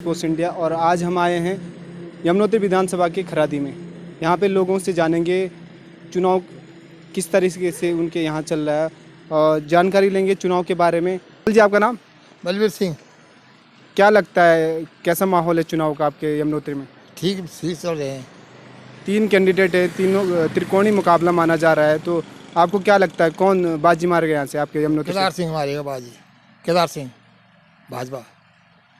Post India और आज हम आए हैं यमुनोत्री विधानसभा के खरादी में। यहाँ पे लोगों से जानेंगे चुनाव किस तरीके से उनके यहाँ चल रहा है और जानकारी लेंगे चुनाव के बारे में। जी, आपका नाम? बलवीर सिंह। क्या लगता है कैसा माहौल है चुनाव का आपके यमुनोत्री में? ठीक चल रहे हैं। 3 कैंडिडेट है, तीनों त्रिकोणीय मुकाबला माना जा रहा है, तो आपको क्या लगता है कौन बाजी मारेगा यहाँ से आपके यमुनोत्री से? केदार सिंह मारेगा बाजी। केदार सिंह, भाजपा।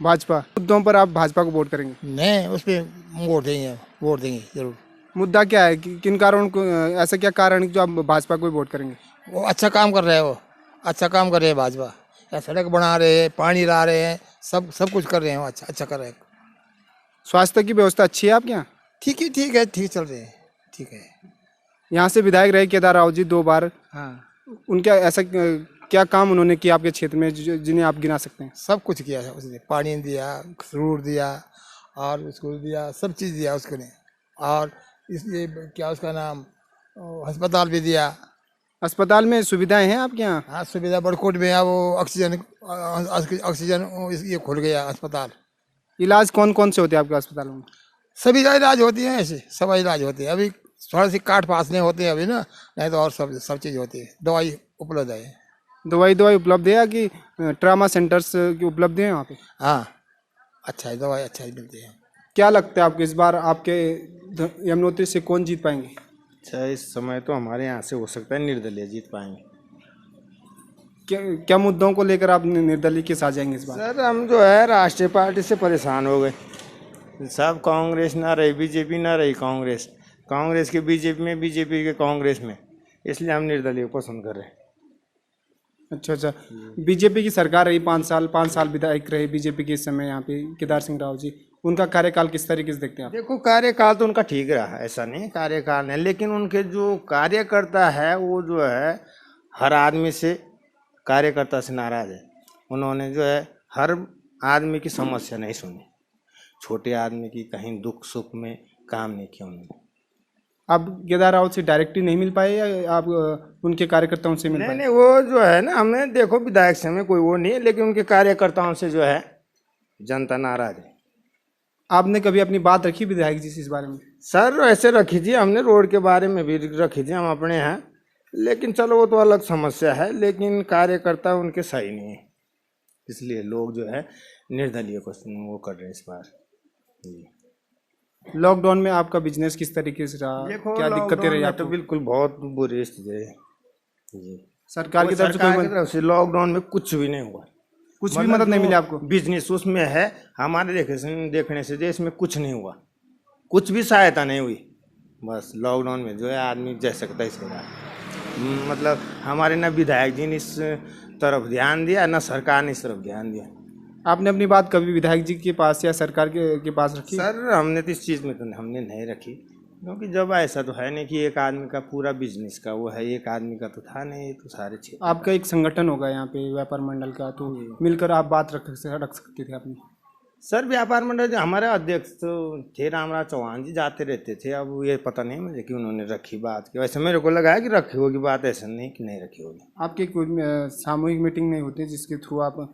भाजपा मुद्दों पर आप भाजपा को वोट करेंगे? नहीं, उस पर वोट देंगे जरूर। मुद्दा क्या है कि किन कारणों को, ऐसा क्या कारण है जो आप भाजपा को वोट करेंगे? वो अच्छा काम कर रहे हैं, वो अच्छा काम कर रहे हैं भाजपा। या सड़क बना रहे हैं, पानी ला रहे हैं, सब कुछ कर रहे हैं, वो अच्छा कर रहे हैं। स्वास्थ्य की व्यवस्था अच्छी है आपके यहाँ? ठीक चल रहे हैं, ठीक है। यहाँ से विधायक रहे केदार राव जी 2 बार। हाँ, उनका ऐसा क्या काम उन्होंने किया आपके क्षेत्र में जिन्हें आप गिना सकते हैं? सब कुछ किया है उसने। पानी दिया, रोड दिया और स्कूल दिया, सब चीज़ दिया उसने। और इसलिए क्या उसका नाम, अस्पताल भी दिया। अस्पताल में सुविधाएं हैं आपके यहाँ? हाँ, सुविधा बड़कोट में है, वो ऑक्सीजन ये खुल गया अस्पताल। इलाज कौन कौन से होते हैं आपके अस्पताल में? सभी इलाज होती हैं, ऐसे सब इलाज होते हैं। अभी थोड़ा सी काट पास नहीं होते हैं अभी ना, नहीं तो और सब चीज़ होती है। दवाई उपलब्ध है। दवाई उपलब्ध है कि ट्रामा सेंटर्स की उपलब्ध है वहाँ पे? हाँ, अच्छा है, दवाई अच्छा ही मिलती है। क्या लगता है आपको इस बार आपके यमुनोत्री से कौन जीत पाएंगे? अच्छा, इस समय तो हमारे यहाँ से हो सकता है निर्दलीय जीत पाएंगे। क्या मुद्दों को लेकर आप निर्दलीय के साथ जाएंगे इस बार? सर, हम जो है राष्ट्रीय पार्टी से परेशान हो गए। सब कांग्रेस ना रही, बीजेपी ना रही, कांग्रेस के बीजेपी में, बीजेपी के कांग्रेस में, इसलिए हम निर्दलीय को पसंद कर रहे हैं। अच्छा, बीजेपी की सरकार रही 5 साल विधायक रहे बीजेपी के इस समय यहाँ पे केदार सिंह राव जी, उनका कार्यकाल किस तरीके से देखते हैं आप? देखो, कार्यकाल तो उनका ठीक रहा, ऐसा नहीं कार्यकाल नहीं, लेकिन उनके जो कार्यकर्ता है वो जो है हर आदमी से, कार्यकर्ता से नाराज है। उन्होंने जो है हर आदमी की समस्या नहीं सुनी, छोटे आदमी की कहीं दुख सुख में काम नहीं किया उन्होंने। आप केदार राव से डायरेक्टली नहीं मिल पाए या आप उनके कार्यकर्ताओं से मिल पाए? नहीं, वो जो है ना, हमें देखो विधायक से हमें कोई वो नहीं है, लेकिन उनके कार्यकर्ताओं से जो है जनता नाराज है। आपने कभी अपनी बात रखी विधायक जी से इस बारे में? सर, ऐसे रखी थी हमने, रोड के बारे में भी रखी थी हम अपने यहाँ, लेकिन चलो वो तो अलग समस्या है, लेकिन कार्यकर्ता उनके सही नहीं है, इसलिए लोग जो है निर्दलीय को वो कर रहे हैं इस बार। जी। लॉकडाउन में आपका बिजनेस किस तरीके से रहा? देखो, क्या दिक्कतें रही आपको? तो बिल्कुल बहुत बुरी स्थिति है जी। सरकार की तरफ से लॉकडाउन में कुछ भी नहीं हुआ, कुछ भी मदद नहीं मिली आपको? बिजनेस उसमें है, हमारे देखने से देश में कुछ नहीं हुआ, कुछ भी सहायता नहीं हुई। बस लॉकडाउन में जो है आदमी जह सकता है इसके बाद, मतलब हमारे न विधायक जी ने इस तरफ ध्यान दिया, न सरकार ने इस तरफ ध्यान दिया। आपने अपनी बात कभी विधायक जी के पास या सरकार के पास रखी? सर, हमने तो इस चीज़ में तो हमने नहीं रखी, क्योंकि जब ऐसा तो है नहीं कि एक आदमी का पूरा बिजनेस का वो है, एक आदमी का तो था नहीं, तो सारे क्षेत्र। आपका एक संगठन होगा यहाँ पे व्यापार मंडल का, तो मिलकर आप बात रख सकते थे अपनी। सर, व्यापार मंडल जो हमारे अध्यक्ष तो थे रामराज चौहान जी, जाते रहते थे। अब ये पता नहीं मुझे कि उन्होंने रखी बात की, वैसे मेरे को लगा है कि रखी होगी बात, ऐसा नहीं कि नहीं रखी होगी। आपकी कोई सामूहिक मीटिंग नहीं होती जिसके थ्रू आप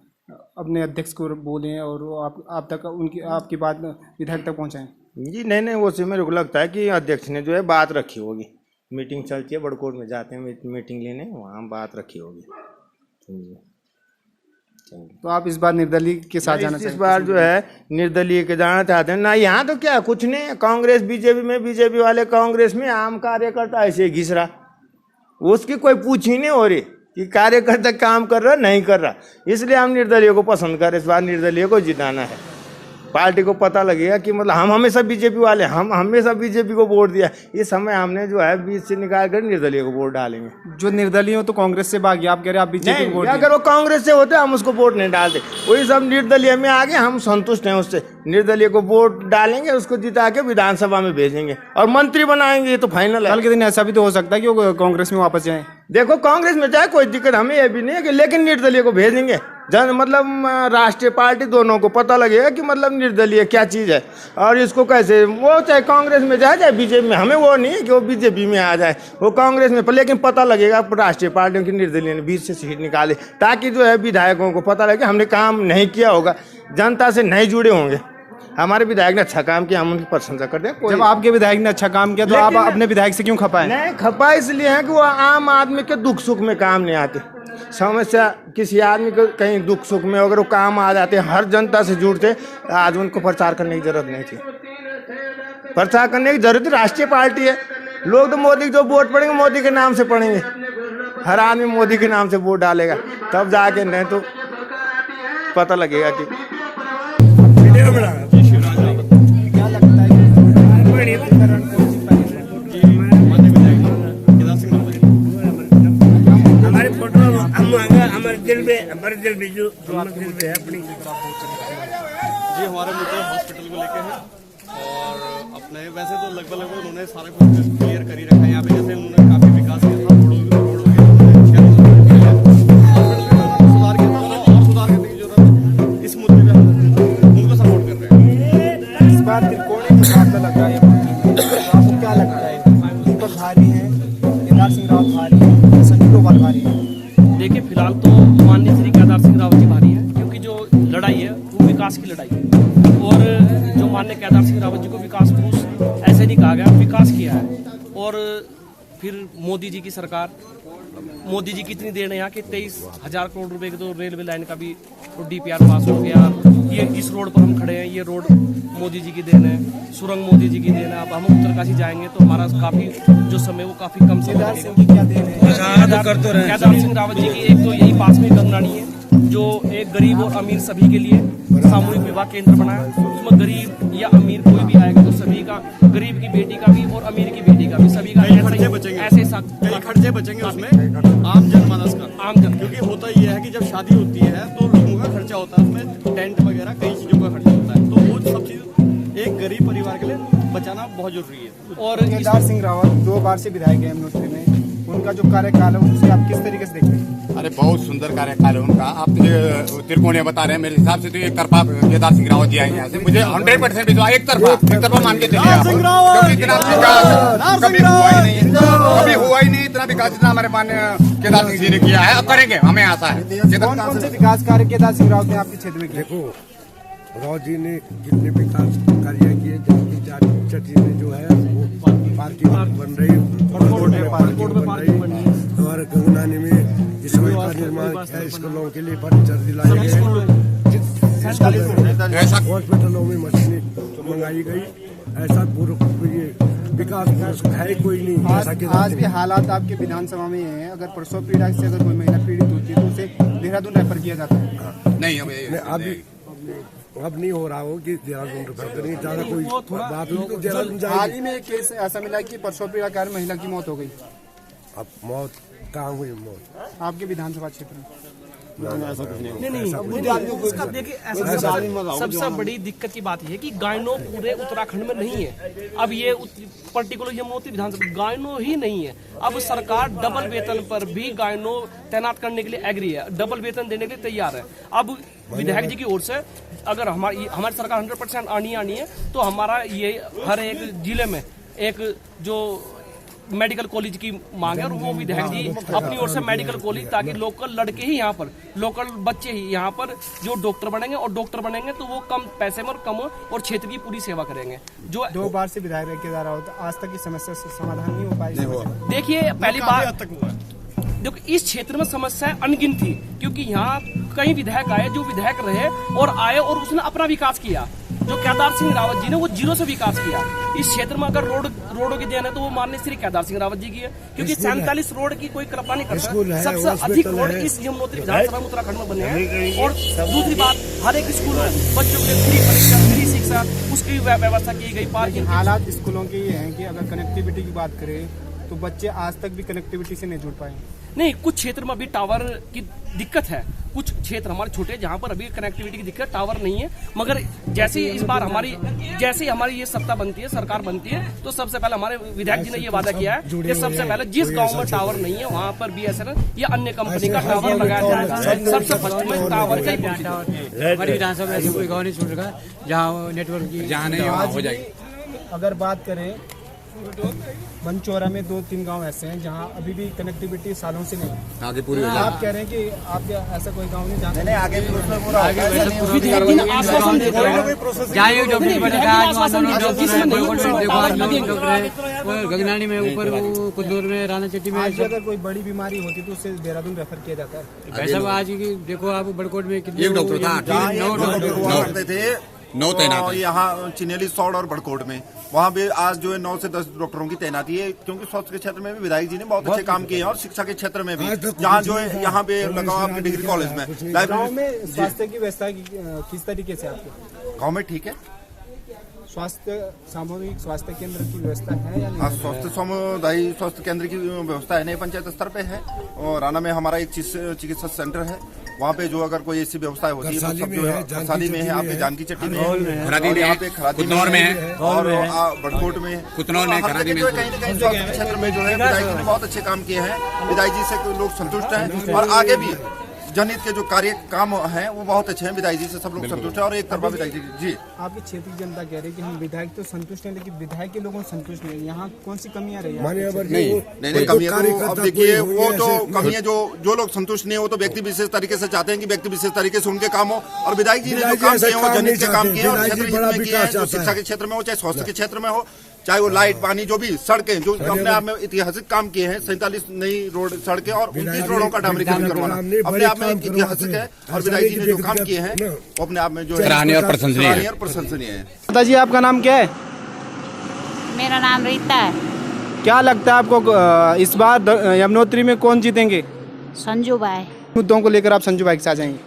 अपने अध्यक्ष को बोलें और आप तक आपकी बात विधायक तक पहुँचाएँ? जी नहीं, वो से मेरे को लगता है कि अध्यक्ष ने जो है बात रखी होगी, मीटिंग चलती है, बड़कोट में जाते हैं मीटिंग लेने, वहाँ बात रखी होगी। तो आप इस बार निर्दलीय के साथ जाना चाहिए? इस बार जो है निर्दलीय के जाना चाहते हैं ना। यहाँ तो क्या कुछ नहीं, कांग्रेस बीजेपी में, बीजेपी वाले कांग्रेस में, आम कार्यकर्ता ऐसे घिस रहा, उसकी कोई पूछ ही नहीं हो रही कि कार्यकर्ता काम कर रहा नहीं कर रहा, इसलिए हम निर्दलीय को पसंद करें। इस बार निर्दलीय को जिताना है, पार्टी को पता लगेगा कि मतलब हम हमेशा बीजेपी वाले, हम हमेशा बीजेपी को वोट दिया, इस समय हमने जो है बीच से निकाल कर निर्दलीय को वोट डालेंगे। जो निर्दलीय हो तो कांग्रेस से भाग गया, आप कह रहे हैं आप बीजेपी को वोट? अगर वो कांग्रेस से होते हम उसको वोट नहीं डालते, वही सब निर्दलीय में आगे, हम संतुष्ट हैं उससे। निर्दलीय को वोट डालेंगे, उसको जिता के विधानसभा में भेजेंगे और मंत्री बनाएंगे, ये तो फाइनल है। कल के दिन ऐसा भी तो हो सकता है कि वो कांग्रेस में वापस जाए। देखो, कांग्रेस में जाए कोई दिक्कत हमें ये भी नहीं है कि, लेकिन निर्दलीय को भेजेंगे, मतलब राष्ट्रीय पार्टी दोनों को पता लगेगा कि मतलब निर्दलीय क्या चीज़ है और इसको कैसे, वो चाहे कांग्रेस में जाए चाहे बीजेपी में, हमें वो नहीं है कि वो बीजेपी में आ जाए, वो कांग्रेस में, लेकिन पता लगेगा राष्ट्रीय पार्टियों की निर्दलीय ने बीच से सीट निकाले, ताकि जो है विधायकों को पता लगे हमने काम नहीं किया होगा, जनता से नहीं जुड़े होंगे। हमारे विधायक ने अच्छा काम किया, हम उनकी प्रशंसा करते हैं। जब आपके विधायक ने अच्छा काम किया तो आप अपने विधायक से क्यों खपाए? नहीं खपा इसलिए है कि वो आम आदमी के दुख सुख में काम नहीं आते। समस्या किसी आदमी को कहीं दुख सुख में अगर वो काम आ जाते, हर जनता से जुड़ते, आज उनको प्रचार करने की जरूरत नहीं थी। प्रचार करने की जरूरत राष्ट्रीय पार्टी है। लोग तो मोदी जो वोट पड़ेंगे मोदी के नाम से पड़ेंगे, हर आदमी मोदी के नाम से वोट डालेगा, तब जाके नहीं तो पता लगेगा कि क्या लगता है हमारे फोटो हमारे दिल में जो दिल में है अपनी। जी हमारे मुद्दे हॉस्पिटल को लेके हैं और अपने वैसे तो लगभग उन्होंने सारा कुछ क्लियर कर ही रखा है। यहाँ पे जैसे उन्होंने काफी विकास किया था, रोड हो गया, सुधार किया और सुधार करने की जरूरत है। इस मुद्दे पे हम उनको सपोर्ट कर रहे हैं। इस बार त्रिकोणीय मुकाबला लग रहा है, आपको क्या लगता है? दीपक भारी है, केदार सिंह रावत भारी है, संजय डोभाल भारी है? देखिए फिलहाल तो माननीय श्री केदार सिंह रावत जी भारी है, क्योंकि जो लड़ाई है वो विकास की लड़ाई है और जो माननीय केदार सिंह रावत जी को विकास पुरुष ऐसे नहीं कहा गया, विकास किया है। और फिर मोदी जी की सरकार, मोदी जी कितनी देर है यहाँ के 23,000 करोड़ रुपए के तो रेलवे लाइन का भी DPR पास हो गया। ये इस रोड पर हम खड़े हैं, ये रोड मोदी जी की देन है, सुरंग मोदी जी की देन है। अब हम उत्तरकाशी जाएंगे तो हमारा काफी जो समय वो काफी कम समय केदार सिंह की क्या देन है? केदार सिंह रावत जी की एक तो यही पास में गंगनानी है, जो एक गरीब और अमीर सभी के लिए सामूहिक विवाह केंद्र बनाया। उसमें गरीब या अमीर कोई भी आएगा तो सभी का, गरीब की बेटी का भी और अमीर की बेटी का भी, सभी का खर्चे बचेंगे, ऐसे कई खर्चे बचेंगे उसमें आम जनमानस का। आम जन, क्योंकि होता ये है कि जब शादी होती है तो लोगों का खर्चा होता है, उसमें टेंट वगैरह कई चीजों का खर्चा होता है, तो वो सब चीज एक गरीब परिवार के लिए बचाना बहुत जरूरी है। और केदार सिंह रावत 2 बार से विधायक है यमुनोत्री में, उनका जो कार्यकाल है उसे आप किस तरीके से देखते हैं? अरे बहुत सुंदर कार्यकाल है उनका। आप त्रिकोणीय बता रहे हैं, मेरे हिसाब से तो एक तरफा केदार सिंह रावत जी आएंगे यहाँ से। मुझे 100% विश्वास, एक तरफा मान के चलिए आप, क्योंकि इतना विकास कभी हुआ ही नहीं, कभी हुआ ही नहीं इतना विकास जितना हमारे माननीय केदार सिंह जी ने किया है। अब करेंगे, हमें आशा है। कौन कौन से विकास कार्य केदार सिंह रावत ने आपके क्षेत्र में किए? देखो राव जी ने जितने विकास कार्य किए, चर्ची में जो है वो पार्किंग बन रही है, और गंगनानी में जिसमें का निर्माण किया, स्कूलों के लिए फर्नीचर दिलाए गए, हॉस्पिटलों में मशीनें मंगाई गई। ऐसा पूरा ये विकास है कोई नहीं। आज भी हालात आपके विधानसभा में हैं, अगर प्रसव पीड़ा से अगर कोई महिला पीड़ित होती है तो उसे देहरादून रेफर किया जाता है? नहीं अभी अब नहीं हो रहा हो कि देहरादून रेफर करेंगे, ज्यादा कोई बात नहीं तो देहरादून जाएंगे। हाल ही में एक केस ऐसा मिला कि प्रसव पीड़ा के कारण महिला की मौत हो गई। अब मौत कहाँ हुई? मौत आपके विधानसभा क्षेत्र में? इसका देखिए ऐसा सबसे बड़ी दिक्कत की बात यह है कि गायनो पूरे उत्तराखंड में नहीं है। अब ये पर्टिकुलर यमुनोत्री विधानसभा गायनो ही नहीं है। अब सरकार डबल वेतन पर भी गायनो तैनात करने के लिए एग्री है, डबल वेतन देने के लिए तैयार है। अब विधायक जी की ओर से अगर हमारी सरकार 100% आनी है तो हमारा ये हर एक जिले में एक जो मेडिकल कॉलेज की मांग है और वो विधायक जी अपनी ओर से मेडिकल कॉलेज, ताकि लोकल लड़के ही यहाँ पर, लोकल बच्चे ही यहाँ पर जो डॉक्टर बनेंगे, और डॉक्टर बनेंगे तो वो कम पैसे में और कम और क्षेत्र की पूरी सेवा करेंगे। जो 2 बार से विधायक रह केदार रावत, आज तक की समस्या से समाधान नहीं हो पाई। देखिए पहली बात, देखो इस क्षेत्र में समस्या अनगिनत थी, क्योंकि यहाँ कई विधायक आए जो विधायक रहे और आए और उसने अपना विकास किया। जो केदार सिंह रावत जी ने वो 0 से विकास किया। इस क्षेत्र में अगर रोडों की देन है तो वो माननीय श्री केदार सिंह रावत जी की है, क्योंकि 47 रोड की कोई कल्पना नहीं करता। सबसे अधिक रोड इस यमुनोत्री विधानसभा में उत्तराखंड में बने हैं। और दूसरी बात, हर एक स्कूल में बच्चों के लिए फ्री परीक्षा, फ्री शिक्षा, उसकी व्यवस्था की गई। पार्किंग हालात स्कूलों के ये हैं कि अगर कनेक्टिविटी की बात करें तो बच्चे आज तक भी कनेक्टिविटी से नहीं जुड़ पाए। नहीं, कुछ क्षेत्र में अभी टावर की दिक्कत है, कुछ क्षेत्र हमारे छोटे जहाँ पर अभी कनेक्टिविटी की दिक्कत, टावर नहीं है। मगर जैसे ही इस बार हमारी ये सत्ता बनती है, सरकार बनती है, तो सबसे पहले हमारे विधायक जी ने ये वादा किया है कि सबसे पहले जिस गांव में टावर नहीं है वहाँ पर BSNL या अन्य कंपनी का टावर लगाया जाएगा। सबसे फर्स्ट में टावर का हमारी विधानसभा में ऐसे कोई गाँव नहीं छूट रहा जहाँ नेटवर्क की जहाँ नहीं हो जाएगी। अगर बात करें बनचौरा में 2-3 गांव ऐसे हैं जहां अभी भी कनेक्टिविटी सालों से नहीं है। आगे पूरी हो जाए। आप कह रहे हैं कि आप ऐसा कोई गांव नहीं जहाँ लेकिन आश्वासन देते हैं जहाँ डॉक्टर बनेगा आज आंदोलन डॉक्टर है बड़कोट में देखो आज डॉक्टर है और गगनानी में ऊपर कुदनूर में राना चट्टी में आज अगर कोई बड़ी बीमारी होती तो उससे देहरादून रेफर किया जाता है। वैसा आज की देखो आप बड़कोट में कितने एक डॉक्टर था, 9 डॉक्टर हुआ करते थे 9 तैनात और हैं। यहाँ चिनेली सौड़ और बड़कोट में वहाँ पे आज जो है 9 से 10 डॉक्टरों की तैनाती है, क्योंकि स्वास्थ्य के क्षेत्र में भी विधायक जी ने बहुत अच्छे काम किए हैं और शिक्षा के क्षेत्र में भी जहाँ जो है यहाँ पे लगाओ आपके डिग्री कॉलेज में गाँव लाइब्रेरी में स्वास्थ्य की व्यवस्था किस तरीके से आपके गाँव में ठीक है। स्वास्थ्य सामूहिक स्वास्थ्य केंद्र की व्यवस्था है या हाँ, नहीं? स्वास्थ्य सामुदायिक स्वास्थ्य केंद्र की व्यवस्था है, नए पंचायत स्तर पे है और राना में हमारा एक चिकित्सा सेंटर है, वहाँ पे जो अगर कोई ऐसी व्यवस्था होती है तो सब जो है खरसाली में है, आपके जानकी चट्टी में है, खरादी और में यहाँ है, पे खरादी कुतनौर में है, और बड़कोट में है, कुतनौर में, हर खरादी जगह में। जो है कहीं न कहीं स्वास्थ्य के क्षेत्र में जो है विधायक जी ने बहुत अच्छे काम किए हैं। विधायक जी से लोग संतुष्ट हैं और आगे भी जनहित के जो कार्य काम हैं वो बहुत अच्छे हैं। विधायक जी से सब लोग संतुष्ट हैं और एक तरफा विधायक जी आपकी क्षेत्र की जनता कह रही है कि हम विधायक तो संतुष्ट हैं लेकिन विधायक के लोगों संतुष्ट नहीं। यहाँ कौन सी कमियां रही हैं? नहीं कमियां तो अब देखिए वो तो कमियां जो लोग संतुष्ट नहीं हो तो व्यक्ति विशेष तरीके से चाहते हैं कि व्यक्ति विशेष तरीके से उनके काम हो और विधायक जी ने जो काम किए वो जनहित के काम किए और क्षेत्र हित में किए हैं, जो शिक्षा के क्षेत्र में हो चाहे स्वास्थ्य के क्षेत्र में हो चाहे वो लाइट पानी जो भी सड़कें जो अपने आप में ऐतिहासिक काम किए हैं, 47 नई रोड सड़कें और 29 रोडों का डामरीकरण करवाना अपने आप में एक ऐतिहासिक है और विधायक जी ने जो काम किए हैं वो अपने आप में जो सराहनीय और प्रशंसनीय है। दादाजी आपका नाम क्या है? मेरा नाम रीता है। क्या लगता है आपको इस बार यमुनोत्री में कौन जीतेंगे? संजू भाई। मुद्दों को लेकर आप संजू भाई के साथ जाएंगे?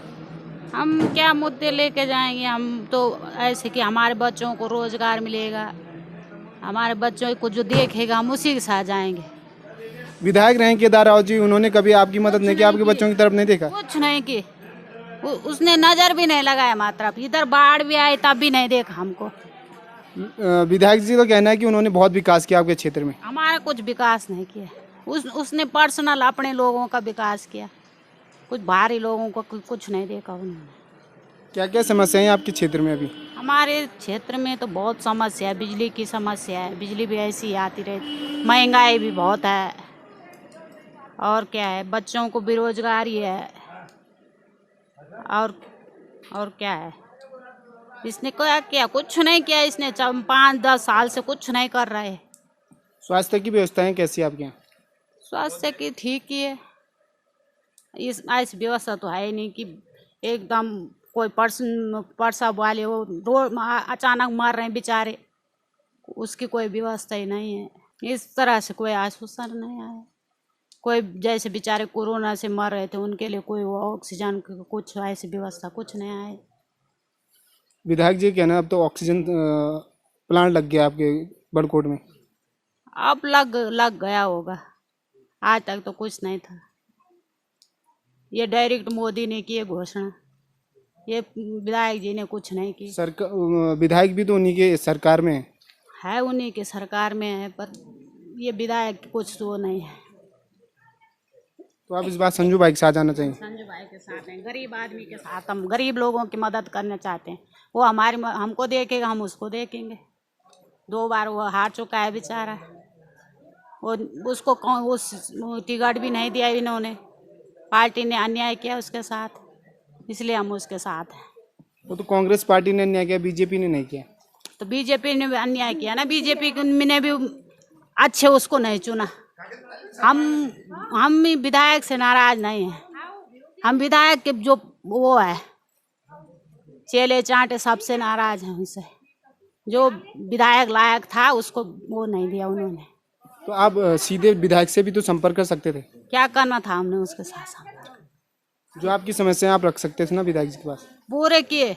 हम क्या मुद्दे लेके जाएंगे, हम तो ऐसे कि हमारे बच्चों को रोजगार मिलेगा, हमारे बच्चों को जो देखेगा हम उसी के साथ जाएंगे। विधायक रहे केदार राव जी, उन्होंने कभी आपकी मदद नहीं की, आपके बच्चों की तरफ नहीं देखा? कुछ नहीं की, उसने नजर भी नहीं लगाया हमारी तरफ, इधर बाढ़ भी आई तब भी नहीं देखा हमको। विधायक जी का कहना है कि उन्होंने बहुत विकास किया आपके क्षेत्र में। हमारा कुछ विकास नहीं किया, उसने पर्सनल अपने लोगों का विकास किया, कुछ बाहरी लोगों को कुछ नहीं देखा उन्होंने। क्या क्या समस्याएं हैं आपके क्षेत्र में अभी? हमारे क्षेत्र में तो बहुत समस्या है, बिजली की समस्या है, बिजली भी ऐसी आती रहती, महंगाई भी बहुत है और क्या है, बच्चों को बेरोजगारी है और क्या है। इसने क्या किया? कुछ नहीं किया इसने, 5-10 साल से कुछ नहीं कर रहे। स्वास्थ्य की व्यवस्थाएं कैसी है आपके यहाँ? स्वास्थ्य की ठीक ही है, इस ऐसी व्यवस्था तो है ही नहीं कि एकदम कोई प्रसव वाले वो अचानक मर रहे हैं बेचारे, उसकी कोई व्यवस्था ही नहीं है। इस तरह से कोई आश्वासन नहीं आया। कोई जैसे बेचारे कोरोना से मर रहे थे उनके लिए कोई ऑक्सीजन कुछ ऐसी व्यवस्था कुछ नहीं आए। विधायक जी कहना अब तो ऑक्सीजन प्लांट लग गया आपके बड़कोट में। अब लग गया होगा, आज तक तो कुछ नहीं था। ये डायरेक्ट मोदी ने की घोषणा, ये विधायक जी ने कुछ नहीं की। सरकार विधायक भी तो उन्हीं के सरकार में है, उन्हीं के सरकार में है, पर ये विधायक कुछ तो नहीं है। तो आप इस बार संजू भाई के साथ जाना चाहिए? संजू भाई के साथ हैं, गरीब आदमी के साथ, हम गरीब लोगों की मदद करना चाहते हैं। वो हमको देखेगा, हम उसको देखेंगे। 2 बार वो हार चुका है बेचारा, वो उसको टिकट भी नहीं दिया इन्होंने, पार्टी ने अन्याय किया उसके साथ, इसलिए हम उसके साथ हैं। वो तो कांग्रेस पार्टी ने अन्याय किया, बीजेपी ने नहीं किया। तो बीजेपी ने भी अन्याय किया ना, बीजेपी ने भी अच्छे उसको नहीं चुना। हम विधायक से नाराज नहीं हैं, हम विधायक के जो वो है चेले चांटे सबसे नाराज हैं उनसे। जो विधायक लायक था उसको वो नहीं दिया उन्होंने। तो आप सीधे विधायक से भी तो संपर्क कर सकते थे। क्या करना था हमने उसके साथ संपर्क? जो आपकी समस्या आप रख सकते थे ना विधायक जी के पास। पूरे किए,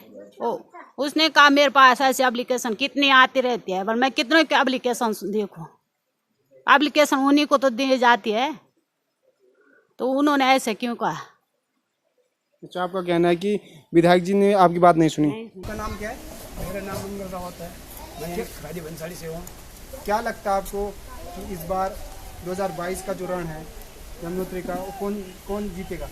उसने कहा मेरे पास ऐसे एप्लीकेशन कितनी आती रहती है, पर मैं कितने के एप्लीकेशन देखूं, एप्लीकेशन उन्हीं को तो दी जाती है, तो उन्होंने ऐसे क्यों कहा? अच्छा, आपका कहना है कि विधायक जी ने आपकी बात नहीं सुनी। आपका नाम क्या है? मेरा नाम मंगल रावत है, मैं राजी बंसाली से हूँ। क्या लगता है आपको कि इस बार 2022 का जो रण है यमुनोत्री का, वो कौन जीतेगा?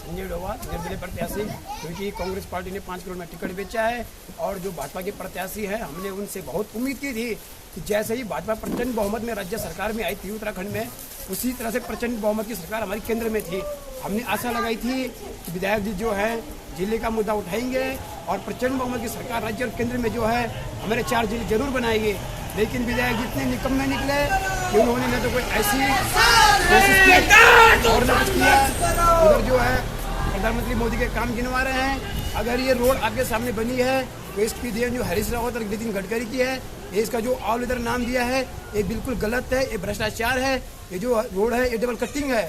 संजय डोभाल निर्दलीय प्रत्याशी, क्योंकि कांग्रेस पार्टी ने 5 करोड़ में टिकट बेचा है और जो भाजपा के प्रत्याशी हैं हमने उनसे बहुत उम्मीद की थी कि जैसे ही भाजपा प्रचंड बहुमत में राज्य सरकार में आई थी उत्तराखंड में, उसी तरह से प्रचंड बहुमत की सरकार हमारी केंद्र में थी। हमने आशा लगाई थी कि विधायक जी जो है जिले का मुद्दा उठाएंगे और प्रचंड बहुमत की सरकार राज्य और केंद्र में जो है हमारे 4 जिले जरूर बनाएंगे। लेकिन विधायक जी इतने निकम्मे निकले कि उन्होंने न तो कोई ऐसी कोशिश की और न कुछ किया। उधर जो है प्रधानमंत्री मोदी के काम गिनवा रहे हैं। अगर ये रोड आपके सामने बनी है तो इसकी देन जो हरीश रावत और नितिन गडकरी की है। ये इसका जो ऑल वेदर नाम दिया है ये बिल्कुल गलत है, ये भ्रष्टाचार है। ये जो रोड है ये डबल कटिंग है।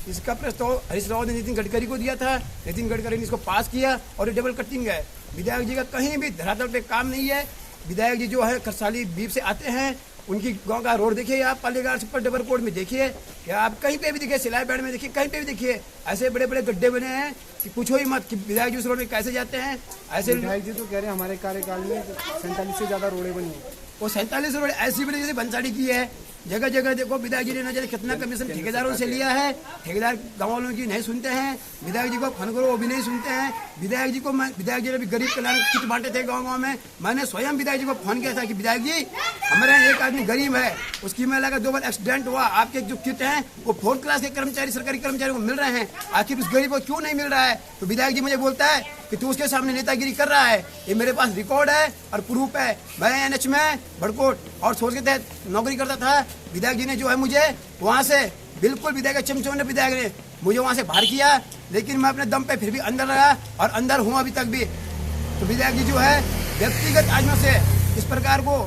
इसका प्रस्ताव हरीश रावत ने नितिन गडकरी को दिया था, नितिन गडकरी ने इसको पास किया और ये डबल कटिंग है। विधायक जी का कहीं भी धरातल पे काम नहीं है। विधायक जी जो है खरसाली बीप से आते हैं, उनकी गांव का रोड देखिए आप, पालीगाड़ सुपर डबल कोड में देखिए, क्या आप कहीं पे भी देखिए, सिलाईबैंड में देखिए, कहीं पे भी देखिए, ऐसे बड़े बड़े गड्ढे बने हैं कि पूछो ही मत कि विधायक जी उस रोड में कैसे जाते हैं। ऐसे विधायक जी तो कह रहे हैं हमारे कार्यकाल में 47 से ज्यादा रोडें बनी है। वो 47 रोड ऐसी बनी जैसे बंसाड़ी की है। जगह जगह देखो विधायक जी ने न जाने कितना कमीशन ठेकेदारों से लिया है। ठेकेदार गाँव वालों की नहीं सुनते हैं, विधायक जी को फोन करो वो भी नहीं सुनते हैं। विधायक जी ने भी गरीब कल्याण किट बांटे थे गाँव गाँव में। मैंने स्वयं विधायक जी को फोन किया था कि विधायक जी हमारे यहाँ एक आदमी गरीब है, उसकी महिला का 2 बार एक्सीडेंट हुआ, आपके जो किट हैं वो 4th क्लास के कर्मचारी सरकारी कर्मचारियों को मिल रहे हैं, आखिर उस गरीब को क्यों नहीं मिल रहा है। तो विधायक जी मुझे बोलता है कि तू उसके सामने नेतागिरी कर रहा है। ये मेरे पास रिकॉर्ड है और प्रूफ है। मैं NH में भड़कोट और सोच के तहत नौकरी करता था। विधायक जी ने जो है मुझे वहाँ से बिल्कुल विधायक चमचों ने विधायक ने मुझे वहाँ से बाहर किया, लेकिन मैं अपने दम पे फिर भी अंदर रहा और अंदर हूँ अभी तक भी। तो विधायक जी जो है व्यक्तिगत आदमियों से इस प्रकार को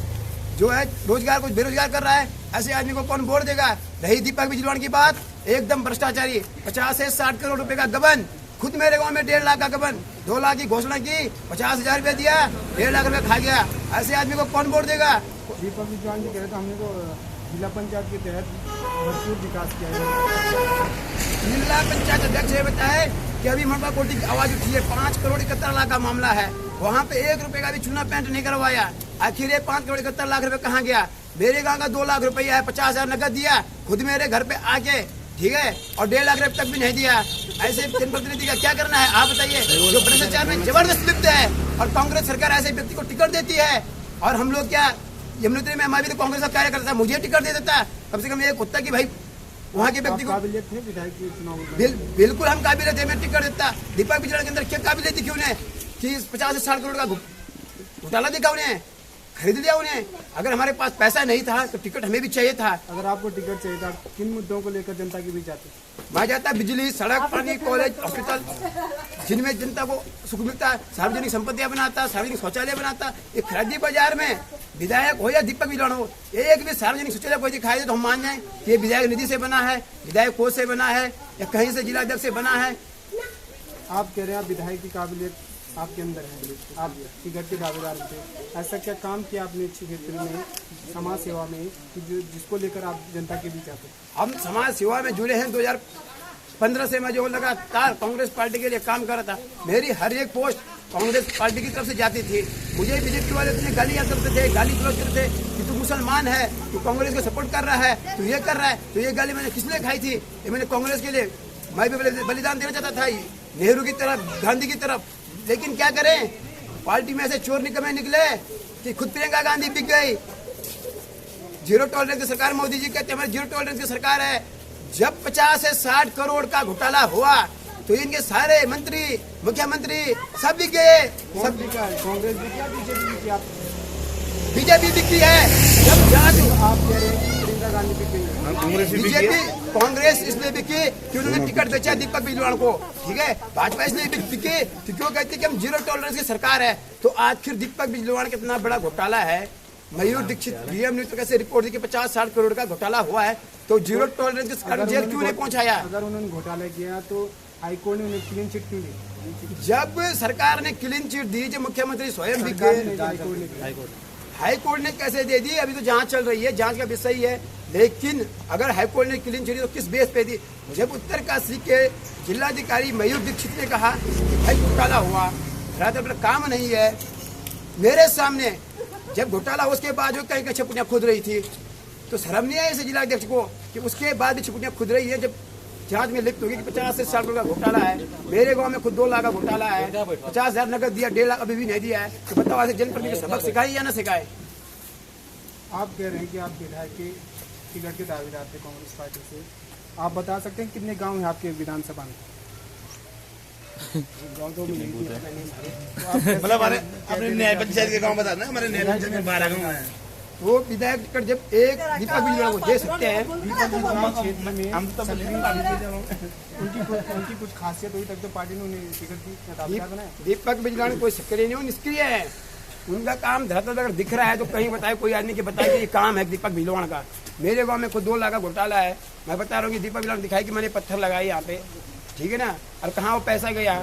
जो है रोजगार को बेरोजगार कर रहा है, ऐसे आदमी को कौन वोट देगा। रही दीपक बिजलवान की बात, एकदम भ्रष्टाचारी, 50 से 60 करोड़ रुपए का गबन। खुद मेरे गांव में 1.5 लाख का गबन, 2 लाख की घोषणा की, 50,000 रुपए दिया, 1.5 लाख रुपए खा गया। ऐसे आदमी को कौन वोट देगा। दीपक बिजवान जी कह रहे थे हमने तो जिला पंचायत के तहत भरपूर विकास किया है। जिला पंचायत अध्यक्ष ने बताया कि अभी मनपा कोटी की आवाज उठी है, 5 करोड़ 71 लाख का मामला है। वहाँ पे 1 रुपए का भी चूना पेंट नहीं करवाया। आखिर ये 5 करोड़ 71 लाख रुपए कहाँ गया। मेरे गाँव का 2 लाख रुपया है, 50,000 नकद दिया खुद मेरे घर पे आके, ठीक है, और 1.5 लाख रुपए तक भी नहीं दिया। ऐसे जनप्रतिनिधि का क्या करना है आप बताइए, जो भ्रष्टाचार में जबरदस्त लिप्त है। और कांग्रेस सरकार ऐसे व्यक्ति को टिकट देती है और हम लोग क्या यमुनोत्री में हमारी तो कांग्रेस का कार्य करता है, मुझे टिकट दे देता। कम से कम एक कुत्ता की भाई वहाँ के व्यक्ति को काबिलियत है विधायक के चुनाव बिल्कुल हम काबिलियत है, मैं टिकट देता। दीपक बिजलान के अंदर क्या काबिलियत दिखी उन्हें कि 50 से 60 करोड़ का घोटाला दिखा उन्हें, खरीद लिया उन्हें। अगर हमारे पास पैसा नहीं था तो टिकट हमें भी चाहिए था। अगर आपको टिकट चाहिए था किन मुद्दों को लेकर जनता के बीच आते। मैं जाता बिजली, सड़क, पानी, कॉलेज, हॉस्पिटल, जिनमें जनता को सुख मिलता है। सार्वजनिक संपत्तियां बनाता, सार्वजनिक शौचालय बनाता। ये खरीदी बाजार में विधायक हो या दीपक बिजलान हो, एक भी सार्वजनिक शौचालय कोई दिखाई दे तो हम मान जाए कि ये विधायक निधि से बना है, विधायक कोष से बना है या कहीं से जिलाध्यक्ष से बना है। आप कह रहे हैं विधायक की काबिलियत आपके अंदर है, आप टिकट के दावेदार थे। ऐसा क्या काम किया आपने अच्छी क्षेत्र में, समाज सेवा में, कि जिसको लेकर आप जनता के बीच आते। हम समाज सेवा में जुड़े हैं। 2015 से मैं जो लगातार कांग्रेस पार्टी के लिए काम कर रहा था। मेरी हर एक पोस्ट कांग्रेस पार्टी की तरफ से जाती थी। मुझे बीजेपी वाले इतने गालियां करते थे, गाली गलौज करते कि तू मुसलमान है, तू कांग्रेस को सपोर्ट कर रहा है, तू ये कर रहा है। तो ये गाली मैंने किस लिए खाई थी, ये मैंने कांग्रेस के लिए मैं भी बलिदान देना चाहता था, नेहरू की तरफ, गांधी की तरफ। लेकिन क्या करें, पार्टी में ऐसे चोर निकमे निकले कि खुद प्रियंका गांधी बिक गई। 0 टॉलरेंस की सरकार, मोदी जी कहते हैं हमारी 0 टॉलरेंस की सरकार है। जब 50 से 60 करोड़ का घोटाला हुआ तो इनके सारे मंत्री, मुख्यमंत्री सब बिक गए। सब कांग्रेस भी क्या, बीजेपी बिकती है। जब जांच आप कह रहे हैं प्रियंका गांधी बिक गई है, बीजेपी कांग्रेस इसलिए बिकी कि उन्होंने टिकट बेचा दीपक बिजलान को, ठीक है। भाजपा इसलिए बिकी तो क्यों कहती है कि हम 0 टॉलरेंस की सरकार है। तो आखिर दीपक बिजलान कितना बड़ा घोटाला है। मयूर दीक्षित डीएम ने तो कैसे रिपोर्ट दी कि 50-60 करोड़ का घोटाला हुआ है, तो 0 टॉलरेंस की सरकार जेल क्यों नहीं पहुंचाया। अगर उन्होंने घोटाला किया तो हाईकोर्ट ने उन्हें क्लीन चिट क्यों दी। जब सरकार ने क्लीन चिट दी, जब मुख्यमंत्री स्वयं भी गए, हाईकोर्ट ने कैसे दे दी, अभी तो जांच चल रही है, जांच का विषय है। लेकिन अगर हाईकोर्ट ने क्लीन चिट दी तो किस बेस पे दी। जब उत्तरकाशी के जिलाधिकारी मयूर दीक्षित ने कहा कि भाई घोटाला हुआ, मेरा काम नहीं है, मेरे सामने जब घोटाला उसके बाद जो कहीं छपुटियां खुद रही थी, तो शर्म नहीं आई इसे जिलाध्यक्ष को कि उसके बाद भी छपुटियां खुद रही है। जब जांच में लिप्त होगी कि 50 से 60 करोड़ का घोटाला है। मेरे गांव में खुद 2 लाख का घोटाला है, 50,000 नकद दिया, 1.5 लाख अभी भी नहीं दिया है। तो बताओ ऐसे जनप्रतिनिधि सबक सिखाए या ना सिखाए? आप कह रहे हैं कि आप विधायक के टिकट के दावेदार थे कांग्रेस पार्टी से, आप बता सकते हैं कितने गांव हैं आपके विधानसभा में? गांव तो मतलब हमारे अपने न्याय पंचायत के गांव बता दें, हमारे न्याय पंचायत में 12 गाँव हैं। वो विधायक टिकट जब एक दीपक बिजलानी को दे सकते हैं, उनकी कुछ खासियत हुई तक तो पार्टी ने उन्हें टिकट दी बनाया। दीपक बिजलानी कोई सक्रिय नहीं हो, निष्क्रिय है। उनका काम धरातल अगर दिख रहा है तो कहीं बताए, कोई आदमी के बताए कि ये काम है दीपक बिजलानी का। मेरे गांव में खुद 2 लाख का घोटाला है। मैं बता रहा हूँ कि दीपक बिजलानी दिखाई कि मैंने पत्थर लगाए यहाँ पे, ठीक है ना, और कहाँ वो पैसा गया,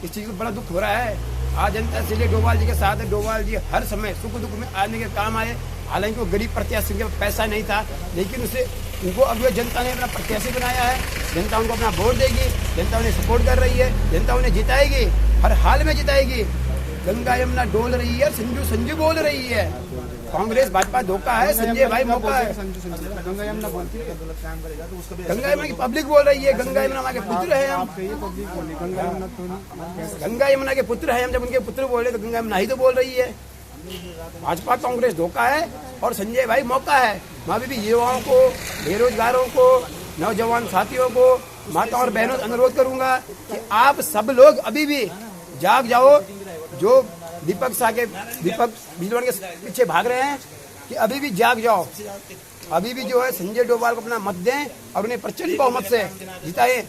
इस चीज़ को बड़ा दुख हो रहा है। आज जनता इसलिए डोभाल जी के साथ है। डोभाल जी हर समय सुख दुख में आने के काम आए। हालांकि वो गरीब प्रत्याशी के पैसा नहीं था, लेकिन उसे उनको अब जनता ने अपना प्रत्याशी बनाया है। जनता उनको अपना वोट देगी, जनता उन्हें सपोर्ट कर रही है, जनता उन्हें जिताएगी, हर हाल में जिताएगी। गंगा यमुना डोल रही है, संजू संजू बोल रही है। कांग्रेस भाजपा धोखा है, संजय भाई मौका है। गंगा यमुना बोलती है, गंगा यमुना की पब्लिक बोल रही है। गंगा यमुना हमारे पुत्र है हम। गंगा यमुना के पुत्र है हम। जब उनके पुत्र बोल रहे तो गंगा यमुना ही तो बोल रही है। भाजपा कांग्रेस धोखा है और संजय भाई मौका है। मैं अभी भी युवाओं को, बेरोजगारों को, नौजवान साथियों को, माता और बहनों से अनुरोध करूंगा कि आप सब लोग अभी भी जाग जाओ। जो दीपक बिजलानी के पीछे भाग रहे हैं कि अभी भी जाग जाओ। अभी भी जो है संजय डोभाल को अपना मत दें और उन्हें प्रचंड बहुमत से जिताएं।